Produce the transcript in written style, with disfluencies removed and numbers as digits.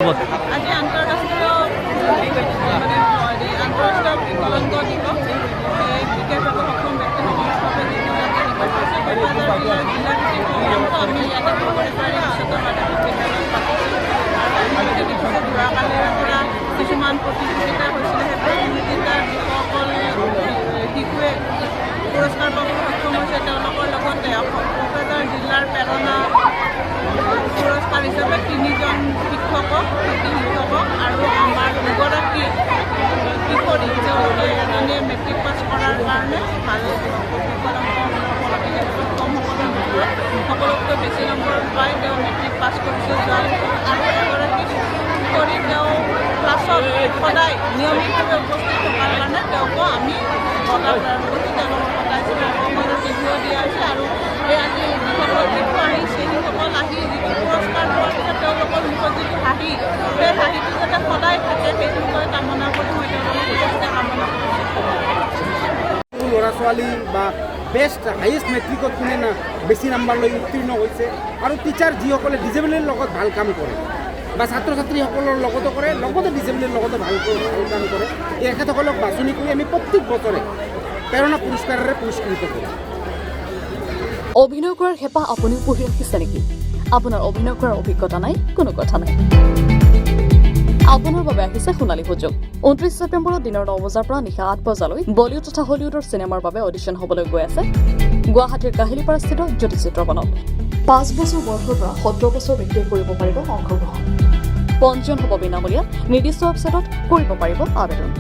অসমত? আজি আন্তঃৰাষ্ট্ৰীয় বিকলাংগ দিৱস। বিশেষভাৱে সক্ষম ব্যক্তিসকলৰ বাবে যিবিলাকে নিকট হৈছে কোকৰাঝাৰ জিলাভিত্তিক প্ৰগ্ৰামটো আমি ইয়াতে বৰবাৰী উচ্চতৰ মাধ্যমিক বিদ্যালয়ত পাতিছোঁ। আৰু আমি দেখিছোঁ যে যোৱাকালিৰে পৰা কিছুমান প্ৰতিযোগিতা হৈছিলে, সেই প্ৰতিযোগিতাৰ যিসকল শিশুৱে পুৰস্কাৰ পাবলৈ সক্ষম হৈছে তেওঁলোকৰ লগতে কোকৰাঝাৰ জিলাৰ প্ৰেৰণা পুৰস্কাৰ হিচাপে 3জন শিক্ষকক আৰু আমাৰ 2গৰাকী কিশোৰী তেওঁলোকে এজনীয়ে মেট্ৰিক পাছ কৰাৰ কাৰণে ভাল সকলোতকৈ বেছি নম্বৰ পাই তেওঁ মেট্ৰিক পাছ কৰিছে। আৰু এগৰাকী কিশোৰী তেওঁ ক্লাছত সদায় নিয়মিতভাৱে উপস্থিত থকাৰ কাৰণে তেওঁকো আমি বঁটা প্ৰদান কৰিছোঁ। তেওঁলোকক বঁটাইছিল অসমৰ শিশুও দিয়া হৈছে। আৰু এই আজি যিসকল শিশু আহিছে সেইসকল আহি যিটো পুৰস্কাৰ পোৱাৰ পিছত তেওঁলোকৰ মুখত যিটো হাঁহি, সেই হাঁহিটো যাতে সদায় থাকে সেইটো মই কামনা কৰি মই তেওঁলোকক কামনা কৰিছোঁ। ল'ৰা ছোৱালী বা বেষ্ট হাইয়েষ্ট মেট্ৰিকত কোনে না বেছি নাম্বাৰ লৈ উত্তীৰ্ণ হৈছে, আৰু টিচাৰ যিসকলে ডিজেবলিৰ লগত ভাল কাম কৰে বা ছাত্ৰ ছাত্ৰীসকলৰ লগতো কৰে, লগতে ডিজেবলিৰ লগতো ভাল কাম কৰে, এখেতসকলক বাছনি কৰি আমি প্ৰত্যেক বছৰে প্ৰেৰণা পুৰস্কাৰেৰে পুৰস্কৃত কৰোঁ। অভিনয় কৰাৰ হেঁপাহ আপুনিও পঢ়ি ৰাখিছে নেকি? আপোনাৰ অভিনয় কৰাৰ অভিজ্ঞতা নাই? কোনো কথা নাই, আপোনাৰ বাবে আহিছে সোণালী সুযোগ। 29 ছেপ্টেম্বৰত দিনৰ 9 বজাৰ পৰা নিশা 8 বজালৈ বলিউড তথা হলিউডৰ চিনেমাৰ বাবে অডিশ্যন হ'বলৈ গৈ আছে গুৱাহাটীৰ কাহিলীপাৰাস্থিত জ্যোতি চিত্ৰবনত। 5 বছৰ বয়সৰ পৰা 17 বছৰ ব্যক্তিয়ে কৰিব পাৰিব অংশগ্ৰহণ। পঞ্জীয়ন হ'ব বিনামূলীয়া। নিৰ্দিষ্ট ৱেবছাইটত কৰিব পাৰিব আবেদন।